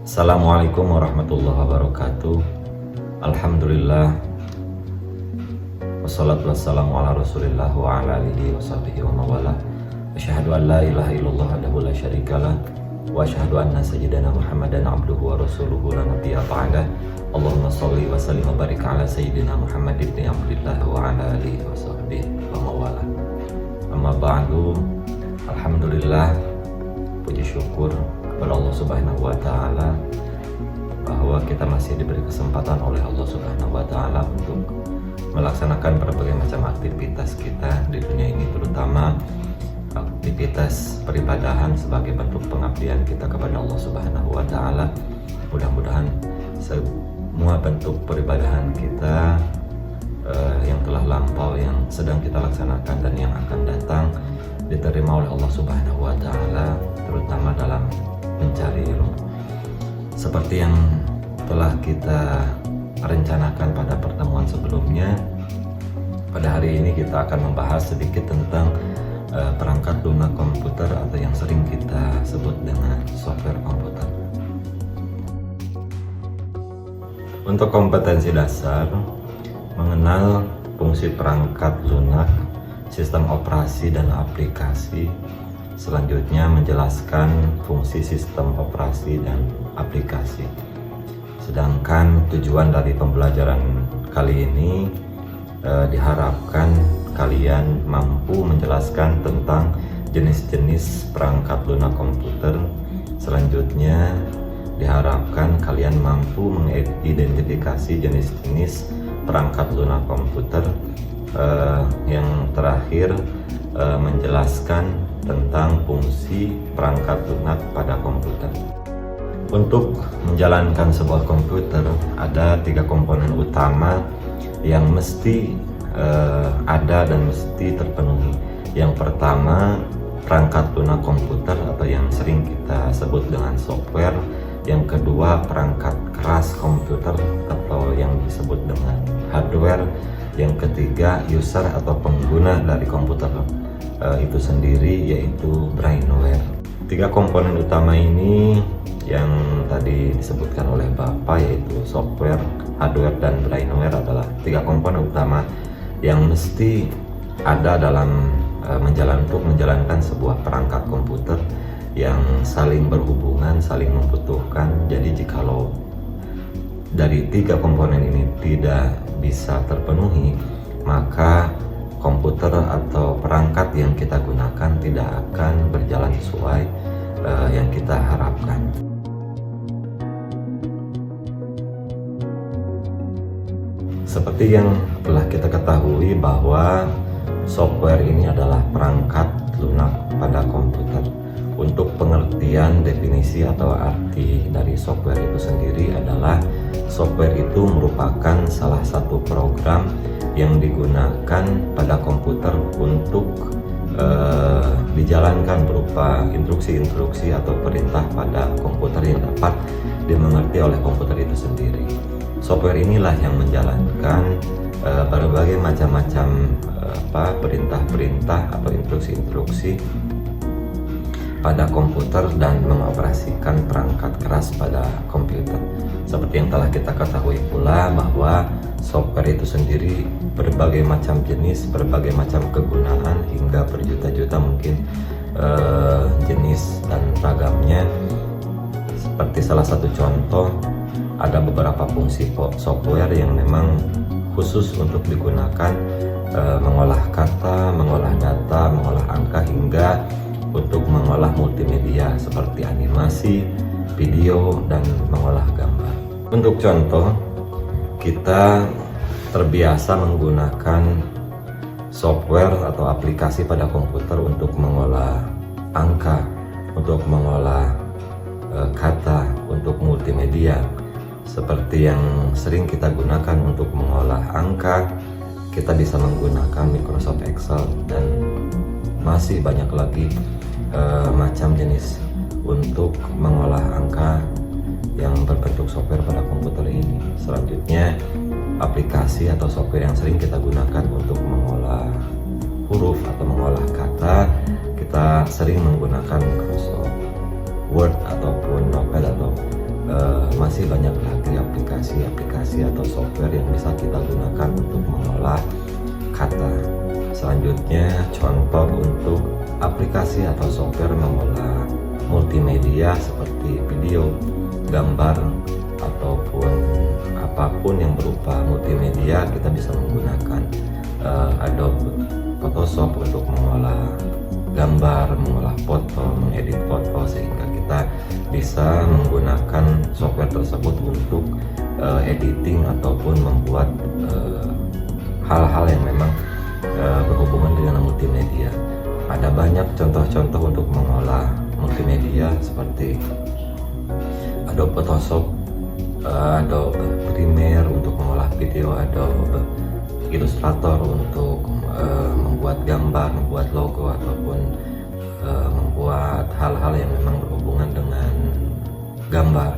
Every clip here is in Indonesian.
Assalamualaikum warahmatullahi wabarakatuh. Alhamdulillah, wassalatu wassalamu ala rasulillah wa ala alihi wa sahbihi wa mawala. Asyhadu an la ilaha illallah wahdahu la syarikalah wa asyhadu anna sayyidana Muhammadan abduhu wa rasuluhu la nabiyya ba'dah. Allahumma shalli wa sallim wa barik ala sayyidina Muhammad ibn Abdillah wa ala alihi wa sahbihi wa mawala. Amma ba'du. Alhamdulillah, puji syukur kepada Allah Subhanahu wa taala bahwa kita masih diberi kesempatan oleh Allah Subhanahu wa taala untuk melaksanakan berbagai macam aktivitas kita di dunia ini, terutama aktivitas peribadahan sebagai bentuk pengabdian kita kepada Allah Subhanahu wa taala. Mudah-mudahan semua bentuk peribadahan kita yang telah lampau, yang sedang kita laksanakan dan yang akan datang diterima oleh Allah Subhanahu wa taala, terutama dalam mencari ilmu. Seperti yang telah kita rencanakan pada pertemuan sebelumnya, pada hari ini kita akan membahas sedikit tentang perangkat lunak komputer atau yang sering kita sebut dengan software komputer. Untuk kompetensi dasar, mengenal fungsi perangkat lunak, sistem operasi dan aplikasi. Selanjutnya menjelaskan fungsi sistem operasi dan aplikasi. Sedangkan tujuan dari pembelajaran kali ini diharapkan kalian mampu menjelaskan tentang jenis-jenis perangkat lunak komputer. Selanjutnya diharapkan kalian mampu mengidentifikasi jenis-jenis perangkat lunak komputer. Yang terakhir menjelaskan tentang fungsi perangkat lunak pada komputer. Untuk menjalankan sebuah komputer ada 3 komponen utama yang mesti ada dan mesti terpenuhi. Yang pertama, perangkat lunak komputer atau yang sering kita sebut dengan software. Yang kedua, perangkat keras komputer atau yang disebut dengan hardware. Yang ketiga, user atau pengguna dari komputer itu sendiri, yaitu brainware. 3 komponen utama ini yang tadi disebutkan oleh Bapak, yaitu software, hardware, dan brainware adalah 3 komponen utama yang mesti ada dalam menjalankan sebuah perangkat komputer yang saling berhubungan, saling membutuhkan. Jadi jikalau dari 3 komponen ini tidak bisa terpenuhi, maka komputer atau perangkat yang kita gunakan tidak akan berjalan sesuai yang kita harapkan. Seperti yang telah kita ketahui bahwa software ini adalah perangkat lunak pada komputer. Untuk pengertian definisi atau arti dari software itu sendiri adalah software itu merupakan salah satu program yang digunakan pada komputer untuk dijalankan berupa instruksi-instruksi atau perintah pada komputer yang dapat dimengerti oleh komputer itu sendiri. Software inilah yang menjalankan berbagai macam-macam perintah-perintah atau instruksi-instruksi pada komputer dan mengoperasikan perangkat keras pada komputer. Seperti yang telah kita ketahui pula bahwa software itu sendiri berbagai macam jenis, berbagai macam kegunaan, hingga berjuta-juta mungkin jenis dan ragamnya. Seperti salah satu contoh, ada beberapa fungsi software yang memang khusus untuk digunakan mengolah kata, mengolah data, mengolah angka, hingga untuk mengolah multimedia seperti animasi, video, dan mengolah gambar. Untuk contoh, kita terbiasa menggunakan software atau aplikasi pada komputer untuk mengolah angka, untuk mengolah kata, untuk multimedia. Seperti yang sering kita gunakan untuk mengolah angka, kita bisa menggunakan Microsoft Excel, dan masih banyak lagi macam jenis untuk mengolah angka yang berbentuk software pada komputer ini. Selanjutnya, aplikasi atau software yang sering kita gunakan untuk mengolah huruf atau mengolah kata, kita sering menggunakan Microsoft Word ataupun Notepad, atau masih banyak lagi aplikasi atau software yang bisa kita gunakan untuk mengolah kata. Selanjutnya, contoh untuk aplikasi atau software mengolah multimedia seperti video, gambar, ataupun apapun yang berupa multimedia, kita bisa menggunakan Adobe Photoshop untuk mengolah gambar, mengolah foto, mengedit foto, sehingga kita bisa menggunakan software tersebut untuk editing ataupun membuat hal-hal yang memang berhubungan dengan multimedia. Ada banyak contoh-contoh untuk mengolah multimedia seperti Adobe Photoshop, Adobe Premiere untuk mengolah video, Adobe Illustrator untuk membuat gambar, membuat logo, ataupun membuat hal-hal yang memang berhubungan dengan gambar,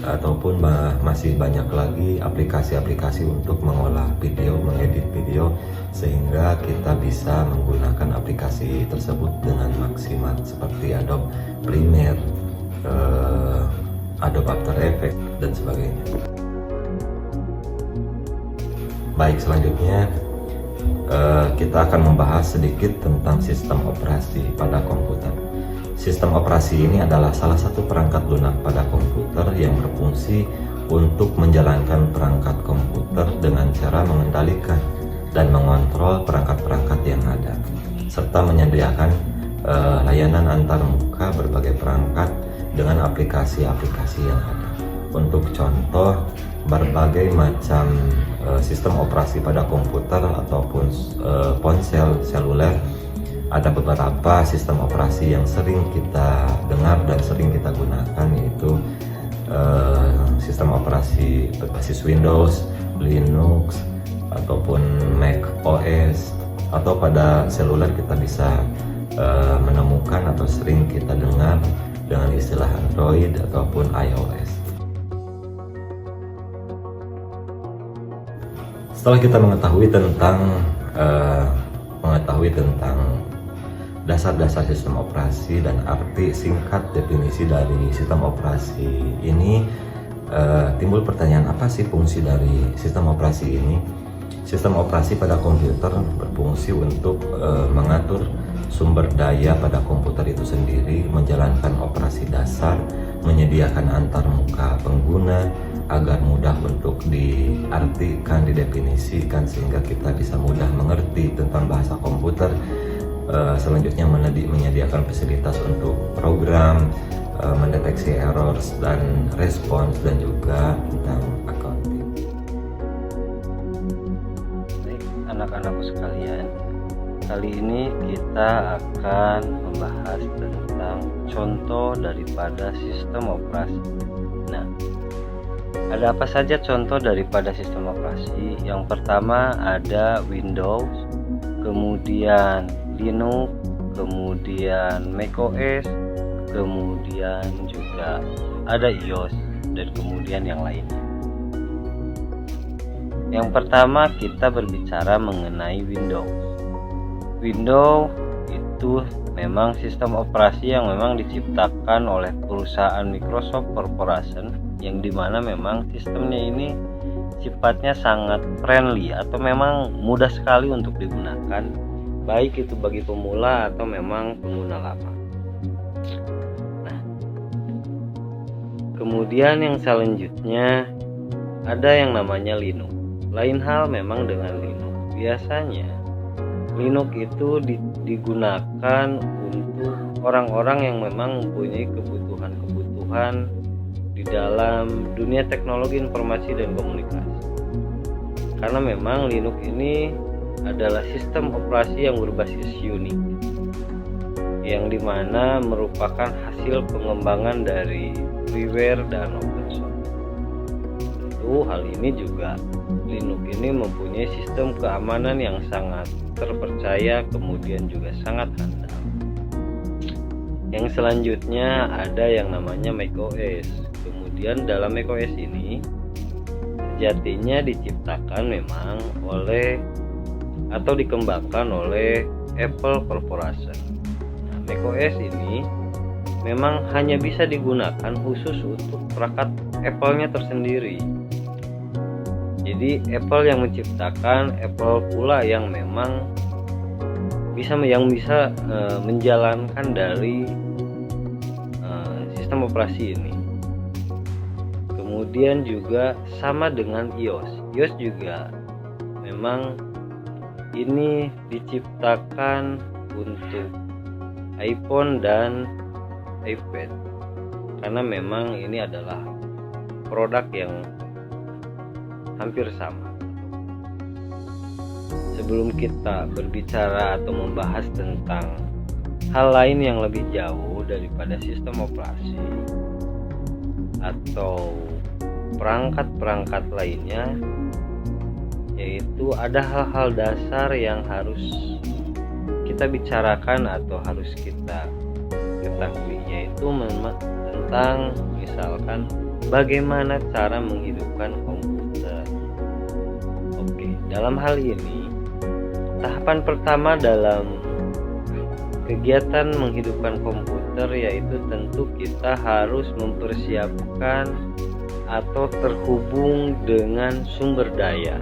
ataupun masih banyak lagi aplikasi-aplikasi untuk mengolah video, mengedit video, sehingga kita bisa menggunakan aplikasi tersebut dengan maksimal seperti Adobe Premiere, Adobe After Effects, dan sebagainya. Baik, selanjutnya kita akan membahas sedikit tentang sistem operasi pada komputer. Sistem operasi ini adalah salah satu perangkat lunak pada komputer yang berfungsi untuk menjalankan perangkat komputer dengan cara mengendalikan dan mengontrol perangkat-perangkat yang ada, serta menyediakan layanan antar muka berbagai perangkat dengan aplikasi-aplikasi yang ada. Untuk contoh, berbagai macam sistem operasi pada komputer ataupun ponsel seluler, ada beberapa sistem operasi yang sering kita dengar dan sering kita gunakan, yaitu sistem operasi berbasis Windows, Linux, ataupun Mac OS, atau pada seluler kita bisa menemukan atau sering kita dengar dengan istilah Android ataupun iOS. Setelah kita mengetahui tentang dasar-dasar sistem operasi dan arti singkat definisi dari sistem operasi ini, timbul pertanyaan, apa sih fungsi dari sistem operasi ini? Sistem operasi pada komputer berfungsi untuk mengatur sumber daya pada komputer itu sendiri, menjalankan operasi dasar, menyediakan antar muka pengguna agar mudah untuk diartikan, didefinisikan, sehingga kita bisa mudah mengerti tentang bahasa komputer. Selanjutnya menyediakan fasilitas untuk program, mendeteksi error dan respons, dan juga tentang accounting. Baik, anak-anakku sekalian, kali ini kita akan membahas tentang contoh daripada sistem operasi. Nah, ada apa saja contoh daripada sistem operasi? Yang pertama ada Windows, kemudian Linux, kemudian macOS, kemudian juga ada iOS, dan kemudian yang lainnya. Yang pertama kita berbicara mengenai Windows. Windows itu memang sistem operasi yang memang diciptakan oleh perusahaan Microsoft Corporation, yang dimana memang sistemnya ini sifatnya sangat friendly atau memang mudah sekali untuk digunakan, baik itu bagi pemula atau memang pengguna lama. Nah, kemudian yang selanjutnya ada yang namanya Linux. Lain hal memang dengan Linux. Biasanya Linux itu digunakan untuk orang-orang yang memang mempunyai kebutuhan-kebutuhan di dalam dunia teknologi informasi dan komunikasi. Karena memang Linux ini adalah sistem operasi yang berbasis Unix, yang dimana merupakan hasil pengembangan dari freeware dan open source. tahu, hal ini juga Linux ini mempunyai sistem keamanan yang sangat terpercaya, kemudian juga sangat handal. Yang selanjutnya ada yang namanya macOS. Kemudian dalam macOS ini sejatinya diciptakan memang oleh atau dikembangkan oleh Apple Corporation. Nah, macOS ini memang hanya bisa digunakan khusus untuk perangkat Apple-nya tersendiri. Jadi Apple yang menciptakan, Apple pula yang memang bisa menjalankan dari sistem operasi ini. Kemudian juga sama dengan iOS. iOS juga memang ini diciptakan untuk iPhone dan iPad, karena memang ini adalah produk yang hampir sama. Sebelum kita berbicara atau membahas tentang hal lain yang lebih jauh daripada sistem operasi atau perangkat-perangkat lainnya, yaitu ada hal-hal dasar yang harus kita bicarakan atau harus kita ketahui, yaitu tentang misalkan bagaimana cara menghidupkan komputer. Oke, dalam hal ini tahapan pertama dalam kegiatan menghidupkan komputer yaitu tentu kita harus mempersiapkan atau terhubung dengan sumber daya.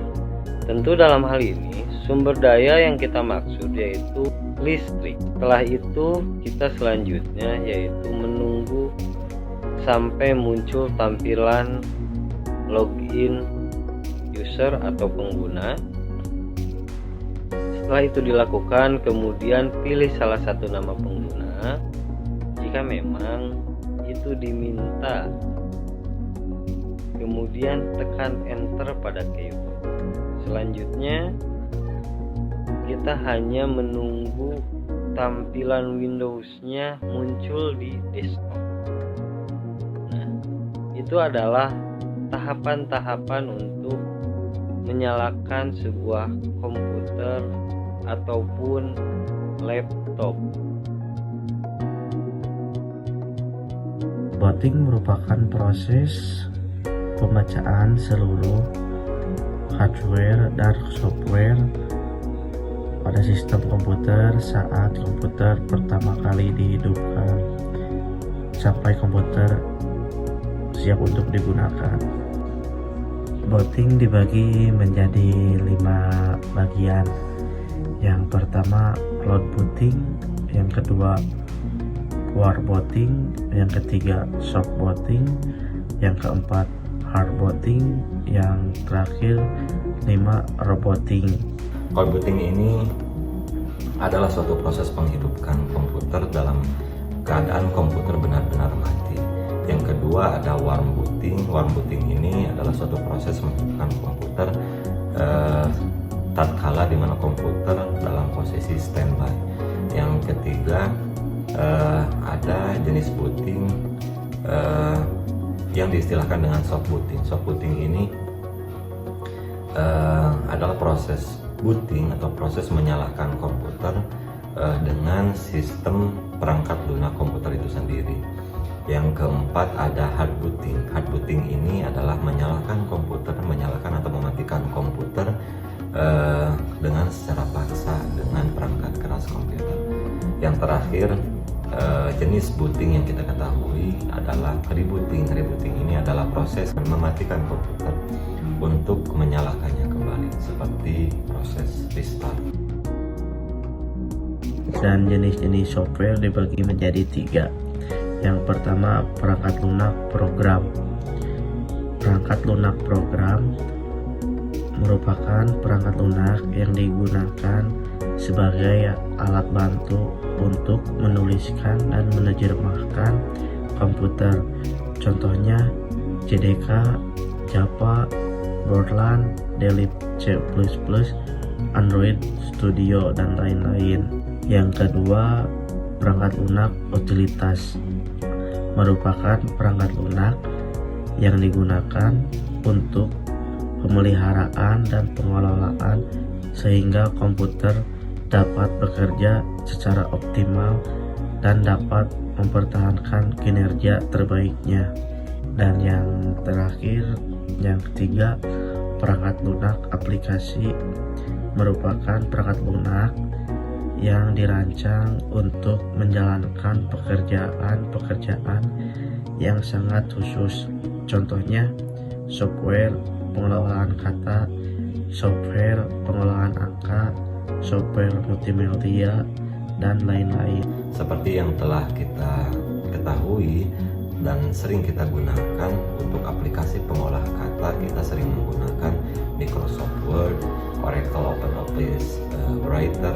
Tentu dalam hal ini sumber daya yang kita maksud yaitu listrik. Setelah itu kita selanjutnya yaitu menunggu sampai muncul tampilan login user atau pengguna. Setelah itu dilakukan, kemudian pilih salah satu nama pengguna jika memang itu diminta. Kemudian tekan enter pada keyboard. Selanjutnya kita hanya menunggu tampilan Windows-nya muncul di desktop. Nah, itu adalah tahapan-tahapan untuk menyalakan sebuah komputer ataupun laptop. Booting merupakan proses pembacaan seluruh hardware dan software pada sistem komputer saat komputer pertama kali dihidupkan sampai komputer siap untuk digunakan. Booting dibagi menjadi 5 bagian. Yang pertama load booting, yang kedua war booting, yang ketiga soft booting, yang keempat hard booting, yang terakhir 5 rebooting. Cold booting ini adalah suatu proses menghidupkan komputer dalam keadaan komputer benar-benar mati. Yang kedua ada warm booting. Warm booting ini adalah suatu proses menghidupkan komputer tatkala di mana komputer dalam posisi standby. Yang ketiga ada jenis booting yang diistilahkan dengan soft booting. Soft booting ini adalah proses booting atau proses menyalakan komputer dengan sistem perangkat lunak komputer itu sendiri. Yang keempat ada hard booting. Hard booting ini adalah menyalakan komputer, menyalakan atau mematikan komputer dengan secara paksa dengan perangkat keras komputer. Yang terakhir jenis booting yang kita ketahui adalah rebooting. Rebooting ini adalah proses mematikan komputer untuk menyalakannya kembali seperti proses restart. Dan jenis-jenis software dibagi menjadi 3. Yang pertama perangkat lunak program. Perangkat lunak program merupakan perangkat lunak yang digunakan sebagai alat bantu untuk menuliskan dan menerjemahkan komputer. Contohnya JDK, Java, Borland, Delip C++, Android Studio, dan lain-lain. Yang kedua, perangkat lunak utilitas merupakan perangkat lunak yang digunakan untuk pemeliharaan dan pengelolaan sehingga komputer dapat bekerja secara optimal dan dapat mempertahankan kinerja terbaiknya. Dan yang terakhir, yang ketiga, perangkat lunak aplikasi merupakan perangkat lunak yang dirancang untuk menjalankan pekerjaan yang sangat khusus. Contohnya, software pengelolaan kata, software pengelolaan angka, software multimedia, dan lain-lain. Seperti yang telah kita ketahui dan sering kita gunakan untuk aplikasi pengolah kata, kita sering menggunakan Microsoft Word, Oracle OpenOffice Writer,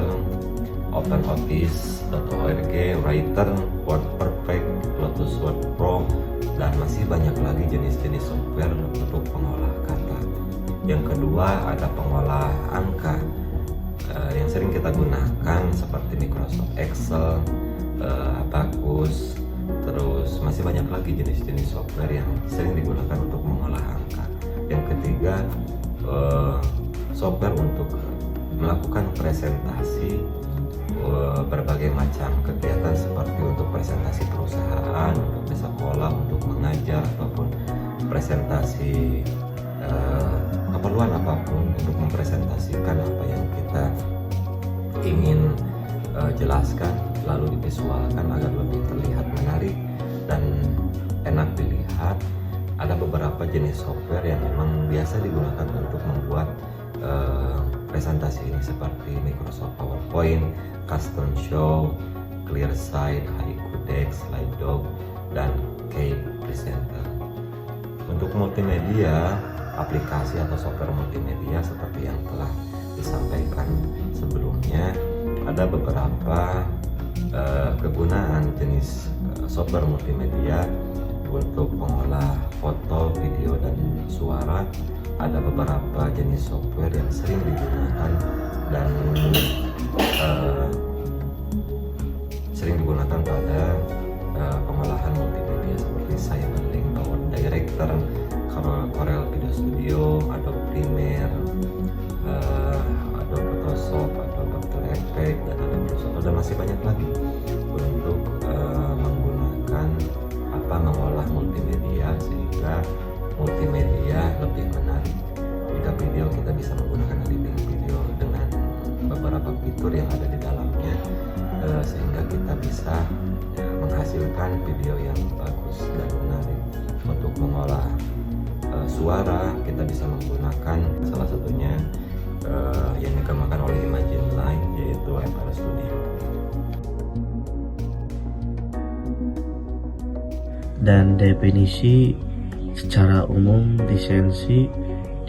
OpenOffice.org Writer, WordPerfect, Lotus Word Pro, dan masih banyak lagi jenis-jenis software untuk pengolah kata. Yang kedua ada pengolah angka yang sering kita gunakan seperti Microsoft Excel, Abacus, terus masih banyak lagi jenis-jenis software yang sering digunakan untuk mengolah angka. Yang ketiga, software untuk melakukan presentasi berbagai macam kegiatan seperti untuk presentasi perusahaan, untuk di sekolah, untuk mengajar, ataupun presentasi keperluan apapun untuk mempresentasikan apa yang kita ingin jelaskan, lalu divisualkan agar lebih terlihat menarik dan enak dilihat. Ada beberapa jenis software yang memang biasa digunakan untuk membuat presentasi ini seperti Microsoft PowerPoint, Custom Show, Clearsight, HikuDex, Slido, dan Key Presenter. Untuk multimedia, aplikasi atau software multimedia seperti yang telah disampaikan sebelumnya, ada beberapa kegunaan jenis software multimedia untuk pengolah foto, video, dan suara. Ada beberapa jenis software yang sering digunakan dan sering digunakan pada pengolahan multimedia seperti Cyberlink, Power Director, Corel Video Studio, Adobe Premiere, Adobe Photoshop, Adobe After Effects, dan Adobe Photoshop. Dan masih banyak lagi untuk menggunakan mengolah multimedia sehingga multimedia lebih menarik. Jika video, kita bisa menggunakan editing video dengan beberapa fitur yang ada di dalamnya, sehingga kita bisa menghasilkan video yang bagus dan menarik. Untuk mengolah suara, kita bisa menggunakan salah satunya yang dikembangkan oleh Imagine Line, yaitu FL Studio. Dan definisi secara umum, lisensi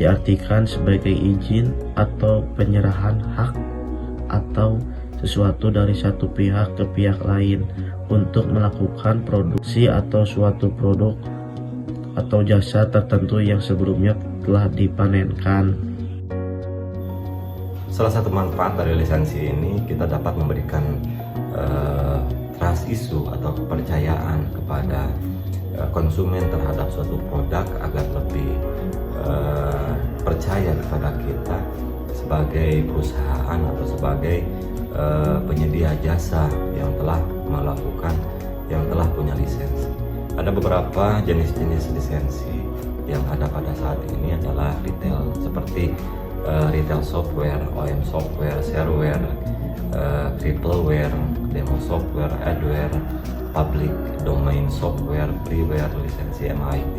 diartikan sebagai izin atau penyerahan hak atau sesuatu dari satu pihak ke pihak lain untuk melakukan produksi atau suatu produk atau jasa tertentu yang sebelumnya telah dipanenkan. Salah satu manfaat dari lisensi ini, kita dapat memberikan trust issue atau kepercayaan kepada konsumen terhadap suatu produk agar lebih percaya kepada kita sebagai perusahaan atau sebagai penyedia jasa yang telah melakukan, yang telah punya lisensi. Ada beberapa jenis-jenis lisensi yang ada pada saat ini adalah retail, seperti retail software, OEM software, shareware, tripleware, demo software, adware, public domain software, freeware, lisensi MIT.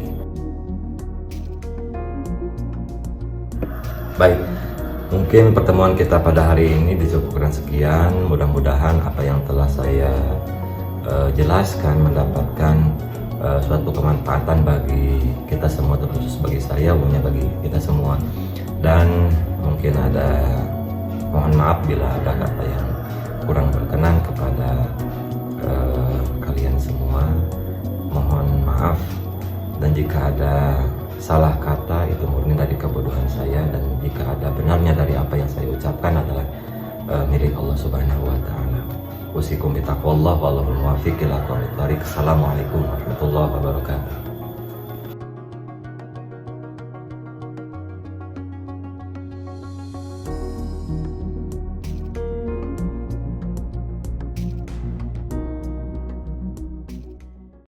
Baik, mungkin pertemuan kita pada hari ini dicukupkan sekian. Mudah-mudahan apa yang telah saya jelaskan mendapatkan suatu kemanfaatan bagi kita semua, terkhusus bagi saya, umumnya bagi kita semua. Dan mungkin mohon maaf bila ada kata yang kurang berkenan kepada kalian semua, mohon maaf. Dan jika ada salah kata, itu murni dari kebodohan saya, dan jika ada benarnya dari apa yang saya ucapkan adalah milik Allah Subhanahu wa Ta'ala. Usikum bitaqwallah wallahul muwaffiq ila aqwamit thariq. Assalamualaikum warahmatullahi wabarakatuh.